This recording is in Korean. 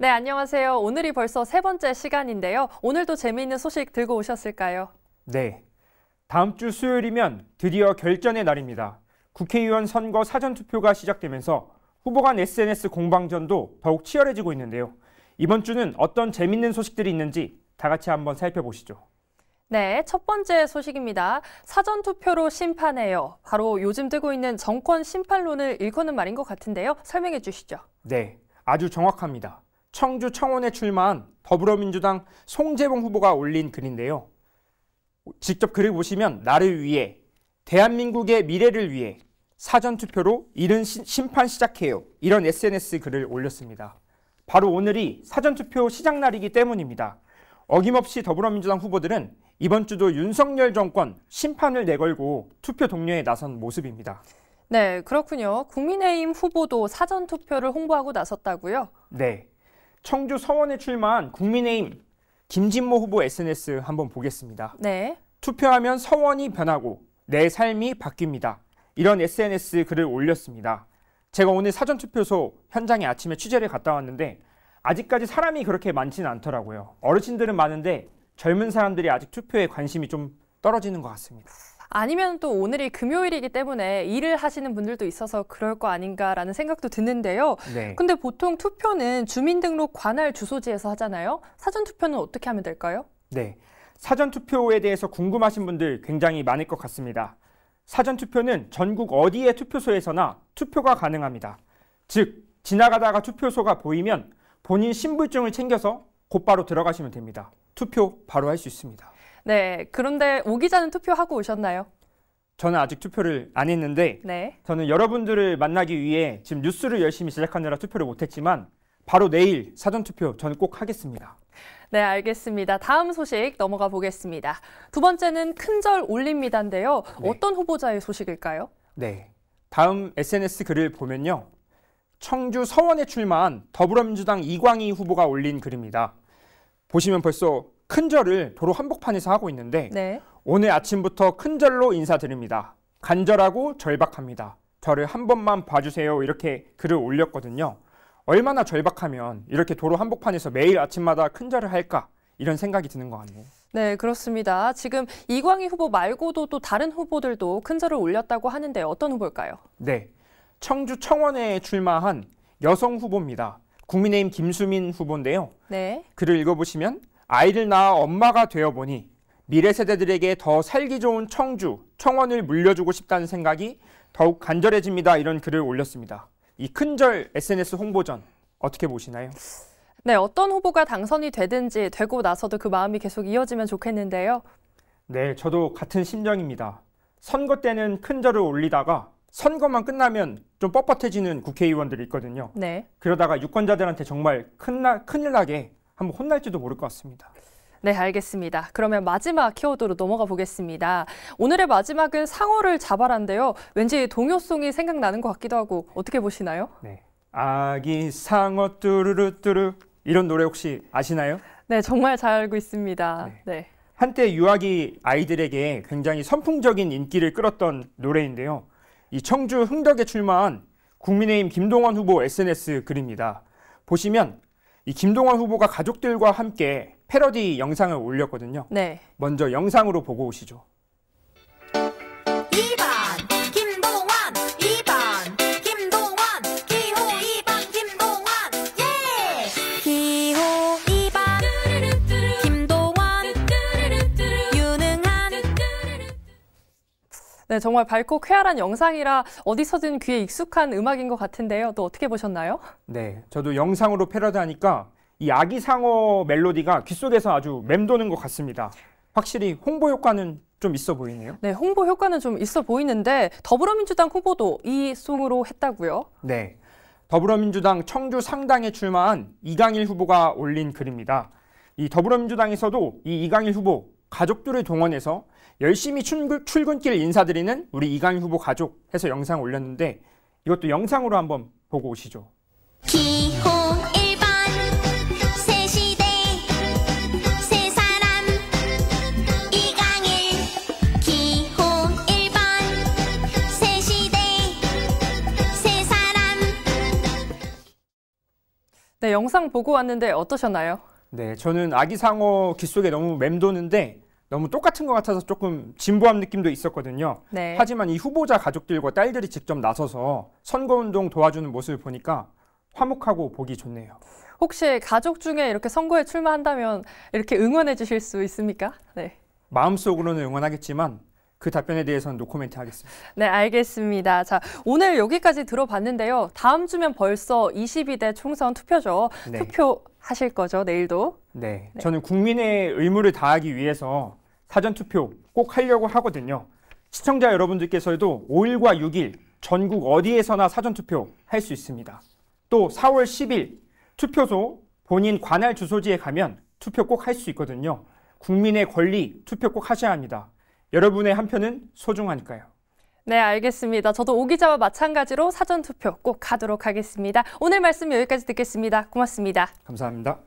네, 안녕하세요. 오늘이 벌써 세 번째 시간인데요. 오늘도 재미있는 소식 들고 오셨을까요? 네, 다음 주 수요일이면 드디어 결전의 날입니다. 국회의원 선거 사전투표가 시작되면서 후보 간 SNS 공방전도 더욱 치열해지고 있는데요. 이번 주는 어떤 재밌는 소식들이 있는지 다 같이 한번 살펴보시죠. 네, 첫 번째 소식입니다. 사전투표로 심판해요. 바로 요즘 뜨고 있는 정권 심판론을 일컫는 말인 것 같은데요. 설명해 주시죠. 네, 아주 정확합니다. 청주 청원에 출마한 더불어민주당 송재봉 후보가 올린 글인데요. 직접 글을 보시면 나를 위해, 대한민국의 미래를 위해 사전투표로 이른 심판 시작해요. 이런 SNS 글을 올렸습니다. 바로 오늘이 사전투표 시작날이기 때문입니다. 어김없이 더불어민주당 후보들은 이번 주도 윤석열 정권 심판을 내걸고 투표 독려에 나선 모습입니다. 네, 그렇군요. 국민의힘 후보도 사전투표를 홍보하고 나섰다고요? 네, 청주 서원에 출마한 국민의힘 김진모 후보 SNS 한번 보겠습니다. 네. 투표하면 서원이 변하고 내 삶이 바뀝니다. 이런 SNS 글을 올렸습니다. 제가 오늘 사전투표소 현장에 아침에 취재를 갔다 왔는데 아직까지 사람이 그렇게 많지는 않더라고요. 어르신들은 많은데 젊은 사람들이 아직 투표에 관심이 좀 떨어지는 것 같습니다. 아니면 또 오늘이 금요일이기 때문에 일을 하시는 분들도 있어서 그럴 거 아닌가라는 생각도 드는데요. 네. 근데 보통 투표는 주민등록 관할 주소지에서 하잖아요. 사전투표는 어떻게 하면 될까요? 네, 사전투표에 대해서 궁금하신 분들 굉장히 많을 것 같습니다. 사전투표는 전국 어디의 투표소에서나 투표가 가능합니다. 즉, 지나가다가 투표소가 보이면 본인 신분증을 챙겨서 곧바로 들어가시면 됩니다. 투표 바로 할 수 있습니다. 네, 그런데 오 기자는 투표하고 오셨나요? 저는 아직 투표를 안 했는데 네. 저는 여러분들을 만나기 위해 지금 뉴스를 열심히 제작하느라 투표를 못했지만 바로 내일 사전투표 저는 꼭 하겠습니다. 네, 알겠습니다. 다음 소식 넘어가 보겠습니다. 두 번째는 큰절 올립니다인데요. 네. 어떤 후보자의 소식일까요? 네, 다음 SNS 글을 보면요. 청주 서원에 출마한 더불어민주당 이광희 후보가 올린 글입니다. 보시면 벌써 큰절을 도로 한복판에서 하고 있는데 네. 오늘 아침부터 큰절로 인사드립니다. 간절하고 절박합니다. 저를 한 번만 봐주세요. 이렇게 글을 올렸거든요. 얼마나 절박하면 이렇게 도로 한복판에서 매일 아침마다 큰절을 할까? 이런 생각이 드는 것 같네요. 네, 그렇습니다. 지금 이광희 후보 말고도 또 다른 후보들도 큰절을 올렸다고 하는데 어떤 후보일까요? 네, 청주 청원에 출마한 여성 후보입니다. 국민의힘 김수민 후보인데요. 네. 글을 읽어보시면 아이를 낳아 엄마가 되어보니 미래 세대들에게 더 살기 좋은 청주, 청원을 물려주고 싶다는 생각이 더욱 간절해집니다. 이런 글을 올렸습니다. 이 큰절 SNS 홍보전 어떻게 보시나요? 네, 어떤 후보가 당선이 되든지 되고 나서도 그 마음이 계속 이어지면 좋겠는데요. 네, 저도 같은 심정입니다. 선거 때는 큰절을 올리다가 선거만 끝나면 좀 뻣뻣해지는 국회의원들이 있거든요. 네. 그러다가 유권자들한테 정말 큰일 나게 한번 혼날지도 모를 것 같습니다. 네, 알겠습니다. 그러면 마지막 키워드로 넘어가 보겠습니다. 오늘의 마지막은 상어를 잡아라인데요. 왠지 동요송이 생각나는 것 같기도 하고 어떻게 보시나요? 네, 아기 상어 뚜루루뚜루 이런 노래 혹시 아시나요? 네, 정말 잘 알고 있습니다. 네. 한때 유아기 아이들에게 굉장히 선풍적인 인기를 끌었던 노래인데요. 이 청주 흥덕에 출마한 국민의힘 김동완 후보 SNS 글입니다. 보시면 이 김동완 후보가 가족들과 함께 패러디 영상을 올렸거든요. 네. 먼저 영상으로 보고 오시죠. 2번 김동완 2번 김동완 기호 2번 김동완 예 기호 2번 김동완 유능한 네, 정말 밝고 쾌활한 영상이라 어디서든 귀에 익숙한 음악인 것 같은데요. 또 어떻게 보셨나요? 네, 저도 영상으로 패러디하니까 이 아기 상어 멜로디가 귓속에서 아주 맴도는 것 같습니다. 확실히 홍보 효과는 좀 있어 보이네요. 네, 홍보 효과는 좀 있어 보이는데 더불어민주당 후보도 이 송으로 했다고요? 네, 더불어민주당 청주 상당에 출마한 이강일 후보가 올린 글입니다. 이 더불어민주당에서도 이 이강일 후보 가족들을 동원해서 열심히 출근길 인사드리는 우리 이강일 후보 가족 해서 영상 올렸는데 이것도 영상으로 한번 보고 오시죠. 기호 1번 새 시대 새 사람 이강일 기호 1번 새 시대 새 사람 네, 영상 보고 왔는데 어떠셨나요? 네, 저는 아기상어 귀 속에 너무 맴도는데 너무 똑같은 것 같아서 조금 진부한 느낌도 있었거든요. 네. 하지만 이 후보자 가족들과 딸들이 직접 나서서 선거운동 도와주는 모습을 보니까 화목하고 보기 좋네요. 혹시 가족 중에 이렇게 선거에 출마한다면 이렇게 응원해 주실 수 있습니까? 네. 마음속으로는 응원하겠지만 그 답변에 대해서는 노코멘트 하겠습니다. 네, 알겠습니다. 자, 오늘 여기까지 들어봤는데요. 다음 주면 벌써 22대 총선 투표죠. 네. 투표하실 거죠, 내일도? 네, 저는 국민의 의무를 다하기 위해서 사전투표 꼭 하려고 하거든요. 시청자 여러분들께서도 5일과 6일 전국 어디에서나 사전투표 할 수 있습니다. 또 4월 10일 투표소 본인 관할 주소지에 가면 투표 꼭 할 수 있거든요. 국민의 권리 투표 꼭 하셔야 합니다. 여러분의 한 표는 소중하니까요. 네, 알겠습니다. 저도 오 기자와 마찬가지로 사전투표 꼭 가도록 하겠습니다. 오늘 말씀 여기까지 듣겠습니다. 고맙습니다. 감사합니다.